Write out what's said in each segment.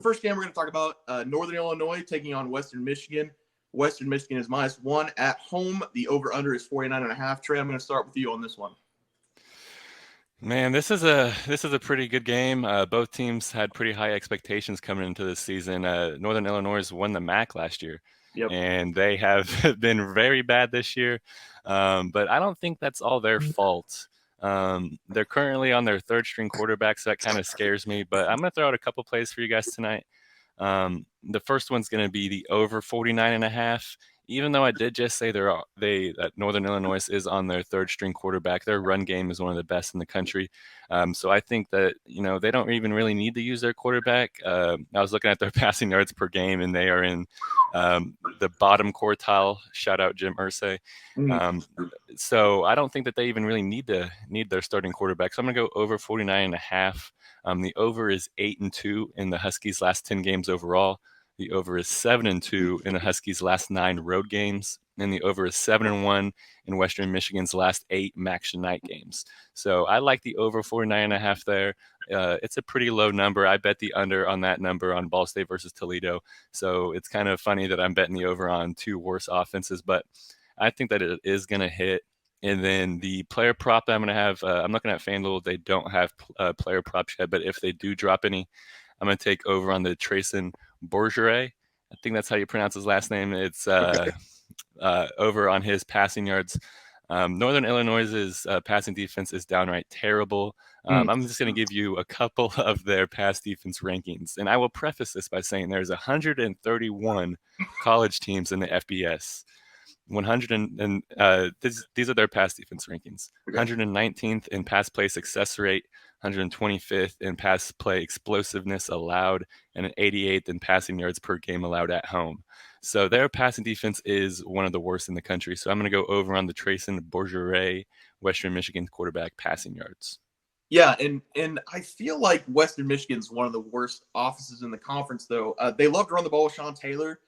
First game we're going to talk about Northern Illinois taking on Western Michigan. Western Michigan is -1 at home. The over/under is 49.5. Trey, I'm going to start with you on this one. Man, this is a pretty good game. Both teams had pretty high expectations coming into this season. Northern Illinois won the MAC last year, Yep. and they have been very bad this year. But I don't think that's all their fault. They're currently on their third string quarterback, so that kind of scares me. But I'm going to throw out a couple plays for you guys tonight. The first one's going to be the over 49.5. Even though I did just say that Northern Illinois is on their third string quarterback, their run game is one of the best in the country. So I think that they don't even really need to use their quarterback. I was looking at their passing yards per game, and they are in the bottom quartile. Shout out Jim Irsay. So I don't think that they even really need their starting quarterback. So I'm going to go over 49.5. The over is 8-2 in the Huskies' last 10 games overall. The over is 7-2 in the Huskies' last 9 road games, and the over is 7-1 in Western Michigan's last 8 MAC night games. So I like the over 49.5 there. It's a pretty low number. I bet the under on that number on Ball State versus Toledo. So it's kind of funny that I'm betting the over on two worse offenses, but I think that it is going to hit. And then the player prop that I'm going to have, I'm looking at FanDuel. They don't have player props yet, but if they do drop any, I'm going to take over on the Trayson Bourgeray. I think that's how you pronounce his last name. It's over on his passing yards. Northern Illinois' passing defense is downright terrible. I'm just going to give you a couple of their pass defense rankings. And I will preface this by saying there's 131 college teams in the FBS. 100 and these are their pass defense rankings. 119th in pass play success rate, 125th in pass play explosiveness allowed, and an 88th in passing yards per game allowed at home. So their passing defense is one of the worst in the country. So I'm going to go over on the Trayson Bourgeray, Western Michigan quarterback passing yards. Yeah, and I feel like Western Michigan's one of the worst offenses in the conference, though. They love to run the ball with Sean Taylor.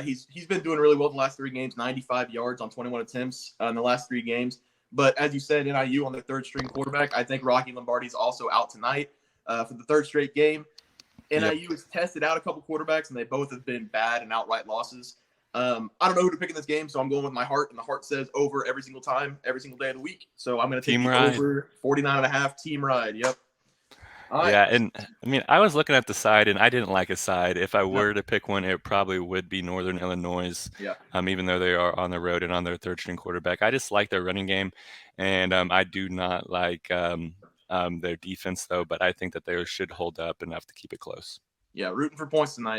He's been doing really well the last 3 games, 95 yards on 21 attempts in the last 3 games. But as you said, NIU on their third string quarterback. I think Rocky Lombardi's also out tonight for the third straight game. NIU has tested out a couple quarterbacks, and they both have been bad and outright losses. I don't know who to pick in this game, so I'm going with my heart, and the heart says over every single time, every single day of the week. So I'm going to take the over 49.5 team ride. Yep. Right. Yeah, and I mean, I was looking at the side, and I didn't like a side. If I were to pick one, it probably would be Northern Illinois. Yeah. Even though they are on the road and on their third string quarterback, I just like their running game, and I do not like their defense though. But I think that they should hold up enough to keep it close. Yeah, rooting for points tonight.